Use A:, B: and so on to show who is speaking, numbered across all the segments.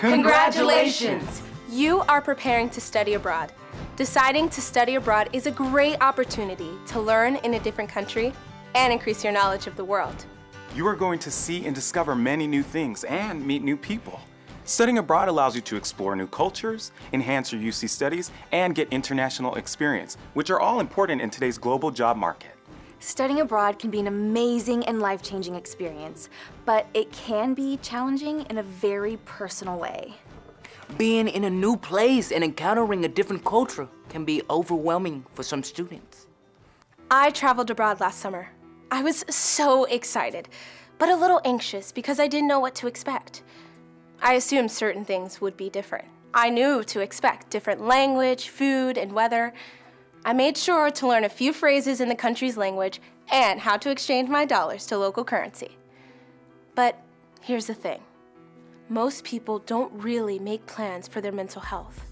A: Congratulations!
B: You are preparing to study abroad. Deciding to study abroad is a great opportunity to learn in a different country and increase your knowledge of the world.
A: You are going to see and discover many new things and meet new people. Studying abroad allows you to explore new cultures, enhance your UC studies, and get international experience, which are all important in today's global job market.
C: Studying abroad can be an amazing and life-changing experience, but it can be challenging in a very personal way.
D: Being in a new place and encountering a different culture can be overwhelming for some students.
B: I traveled abroad last summer. I was so excited, but a little anxious because I didn't know what to expect. I assumed certain things would be different. I knew to expect different language, food, and weather. I made sure to learn a few phrases in the country's language and how to exchange my dollars to local currency. But here's the thing. Most people don't really make plans for their mental health.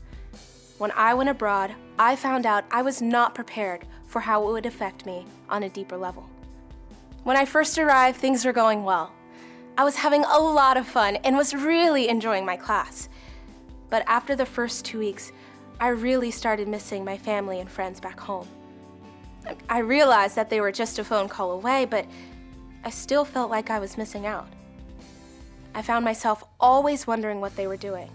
B: When I went abroad, I found out I was not prepared for how it would affect me on a deeper level. When I first arrived, things were going well. I was having a lot of fun and was really enjoying my class. But after the first 2 weeks, I really started missing my family and friends back home. I realized that they were just a phone call away, but I still felt like I was missing out. I found myself always wondering what they were doing.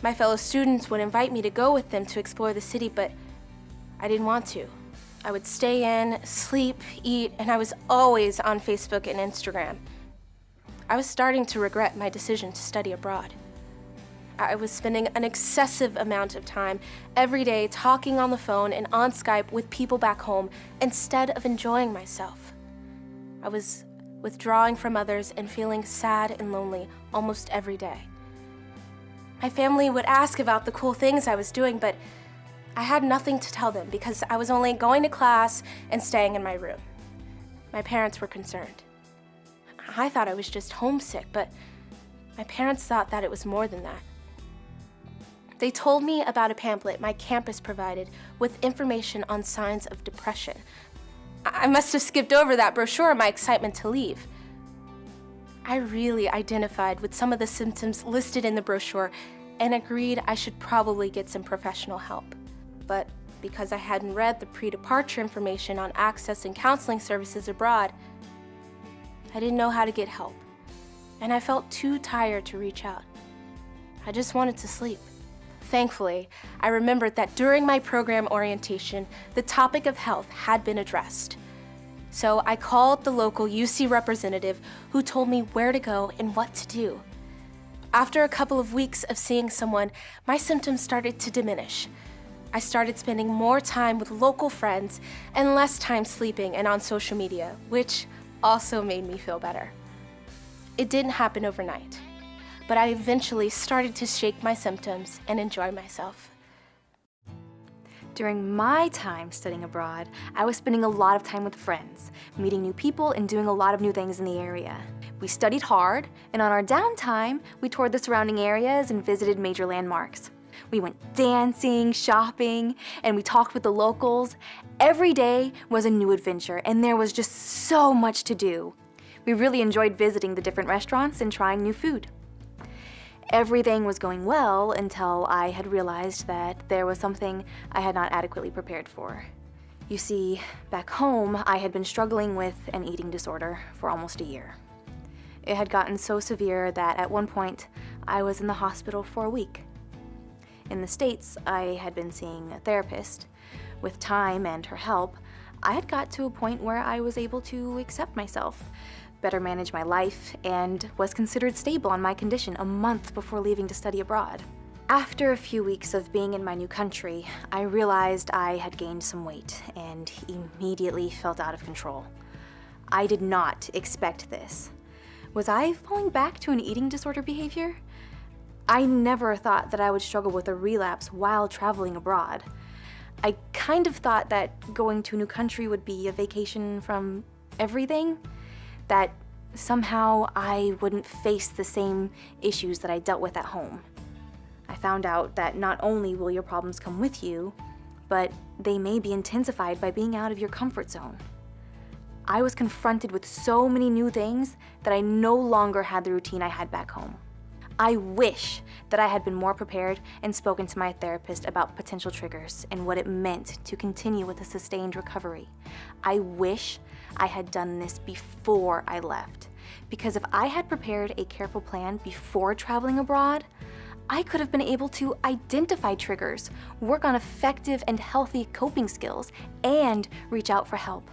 B: My fellow students would invite me to go with them to explore the city, but I didn't want to. I would stay in, sleep, eat, and I was always on Facebook and Instagram. I was starting to regret my decision to study abroad. I was spending an excessive amount of time every day talking on the phone and on Skype with people back home instead of enjoying myself. I was withdrawing from others and feeling sad and lonely almost every day. My family would ask about the cool things I was doing, but I had nothing to tell them because I was only going to class and staying in my room. My parents were concerned. I thought I was just homesick, but my parents thought that it was more than that. They told me about a pamphlet my campus provided with information on signs of depression. I must have skipped over that brochure in my excitement to leave. I really identified with some of the symptoms listed in the brochure and agreed I should probably get some professional help. But because I hadn't read the pre-departure information on accessing counseling services abroad, I didn't know how to get help, and I felt too tired to reach out. I just wanted to sleep. Thankfully, I remembered that during my program orientation, the topic of health had been addressed. So I called the local UC representative who told me where to go and what to do. After a couple of weeks of seeing someone, my symptoms started to diminish. I started spending more time with local friends and less time sleeping and on social media, which also made me feel better. It didn't happen overnight, but I eventually started to shake my symptoms and enjoy myself.
C: During my time studying abroad, I was spending a lot of time with friends, meeting new people and doing a lot of new things in the area. We studied hard, and on our downtime, we toured the surrounding areas and visited major landmarks. We went dancing, shopping, and we talked with the locals. Every day was a new adventure, and there was just so much to do. We really enjoyed visiting the different restaurants and trying new food. Everything was going well until I had realized that there was something I had not adequately prepared for. You see, back home, I had been struggling with an eating disorder for almost a year. It had gotten so severe that at one point, I was in the hospital for a week. In the States, I had been seeing a therapist. With time and her help, I had got to a point where I was able to accept myself, better manage my life, and was considered stable on my condition a month before leaving to study abroad. After a few weeks of being in my new country, I realized I had gained some weight and immediately felt out of control. I did not expect this. Was I falling back to an eating disorder behavior? I never thought that I would struggle with a relapse while traveling abroad. I kind of thought that going to a new country would be a vacation from everything, that somehow I wouldn't face the same issues that I dealt with at home. I found out that not only will your problems come with you, but they may be intensified by being out of your comfort zone. I was confronted with so many new things that I no longer had the routine I had back home. I wish that I had been more prepared and spoken to my therapist about potential triggers and what it meant to continue with a sustained recovery. I wish I had done this before I left, because if I had prepared a careful plan before traveling abroad, I could have been able to identify triggers, work on effective and healthy coping skills, and reach out for help.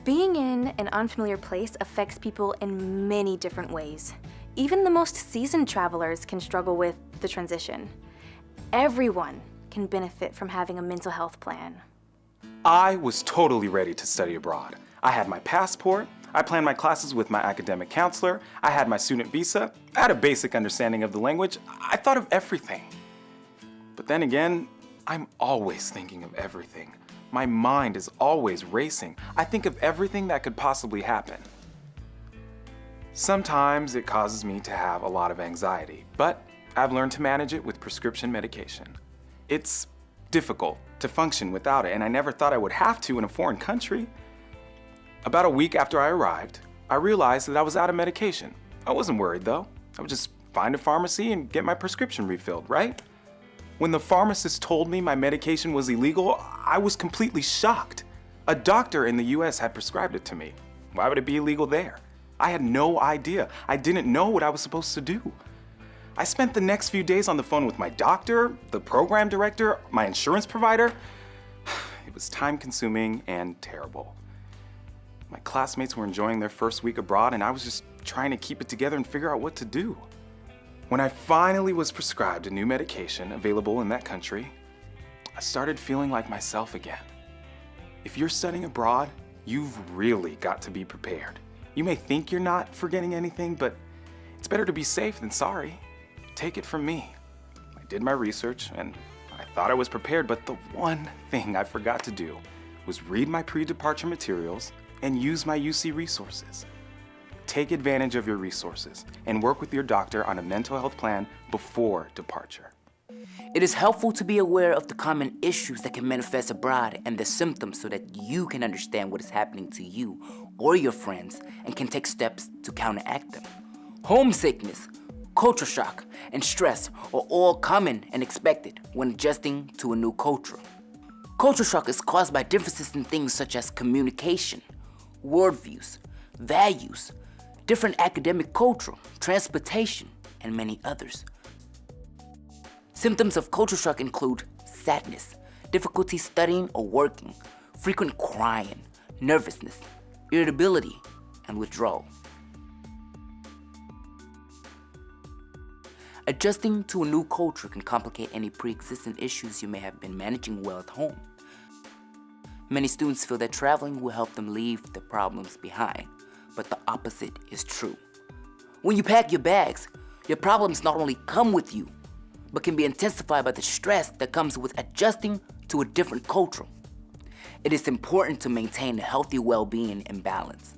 C: Being in an unfamiliar place affects people in many different ways. Even the most seasoned travelers can struggle with the transition. Everyone can benefit from having a mental health plan.
A: I was totally ready to study abroad. I had my passport, I planned my classes with my academic counselor, I had my student visa, I had a basic understanding of the language, I thought of everything. But then again, I'm always thinking of everything. My mind is always racing. I think of everything that could possibly happen. Sometimes it causes me to have a lot of anxiety, but I've learned to manage it with prescription medication. It's difficult to function without it, and I never thought I would have to in a foreign country. About a week after I arrived, I realized that I was out of medication. I wasn't worried though. I would just find a pharmacy and get my prescription refilled, right? When the pharmacist told me my medication was illegal, I was completely shocked. A doctor in the US had prescribed it to me. Why would it be illegal there? I had no idea. I didn't know what I was supposed to do. I spent the next few days on the phone with my doctor, the program director, my insurance provider. It was time-consuming and terrible. My classmates were enjoying their first week abroad, and I was just trying to keep it together and figure out what to do. When I finally was prescribed a new medication available in that country, I started feeling like myself again. If you're studying abroad, you've really got to be prepared. You may think you're not forgetting anything, but it's better to be safe than sorry. Take it from me. I did my research and I thought I was prepared, but the one thing I forgot to do was read my pre-departure materials and use my UC resources. Take advantage of your resources and work with your doctor on a mental health plan before departure.
D: It is helpful to be aware of the common issues that can manifest abroad and the symptoms so that you can understand what is happening to you or your friends and can take steps to counteract them. Homesickness, culture shock, and stress are all common and expected when adjusting to a new culture. Culture shock is caused by differences in things such as communication, worldviews, values, different academic culture, transportation, and many others. Symptoms of culture shock include sadness, difficulty studying or working, frequent crying, nervousness, irritability, and withdrawal. Adjusting to a new culture can complicate any pre-existing issues you may have been managing well at home. Many students feel that traveling will help them leave the problems behind, but the opposite is true. When you pack your bags, your problems not only come with you, but can be intensified by the stress that comes with adjusting to a different culture. It is important to maintain a healthy well-being and balance,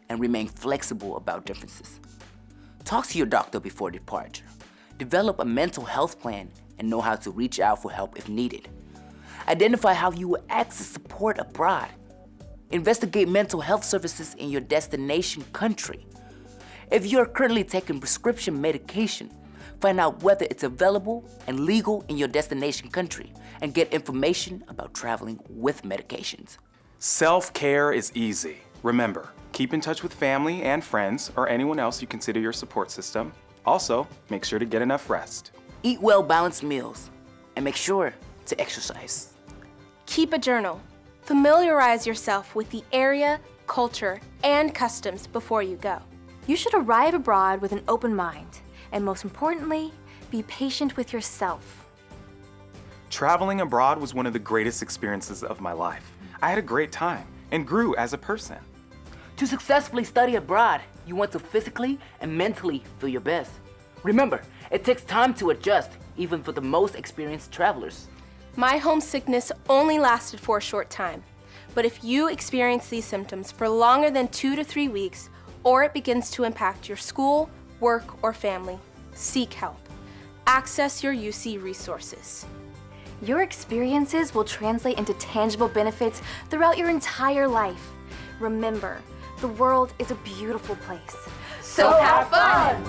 D: and remain flexible about differences. Talk to your doctor before departure. Develop a mental health plan and know how to reach out for help if needed. Identify how you will access support abroad. Investigate mental health services in your destination country. If you are currently taking prescription medication, find out whether it's available and legal in your destination country and get information about traveling with medications.
A: Self-care is easy. Remember, keep in touch with family and friends or anyone else you consider your support system. Also, make sure to get enough rest.
D: Eat well-balanced meals and make sure to exercise.
B: Keep a journal. Familiarize yourself with the area, culture, and customs before you go.
C: You should arrive abroad with an open mind, and most importantly, be patient with yourself.
A: Traveling abroad was one of the greatest experiences of my life. I had a great time and grew as a person.
D: To successfully study abroad, you want to physically and mentally feel your best. Remember, it takes time to adjust, even for the most experienced travelers.
B: My homesickness only lasted for a short time, but if you experience these symptoms for longer than 2 to 3 weeks, or it begins to impact your school, work, or family, seek help. Access your UC resources.
C: Your experiences will translate into tangible benefits throughout your entire life. Remember, the world is a beautiful place.
B: So have fun!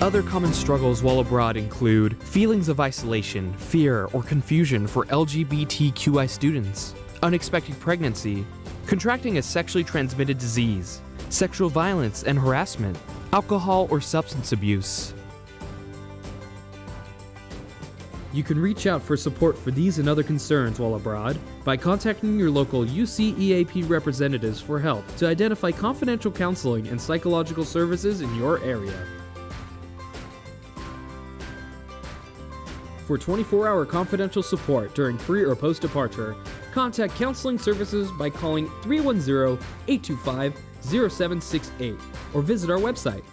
E: Other common struggles while abroad include feelings of isolation, fear, or confusion for LGBTQI students, unexpected pregnancy, contracting a sexually transmitted disease, sexual violence and harassment, alcohol or substance abuse. You can reach out for support for these and other concerns while abroad by contacting your local UCEAP representatives for help to identify confidential counseling and psychological services in your area. For 24-hour confidential support during pre- or post-departure, contact Counseling Services by calling 310-825-0768 or visit our website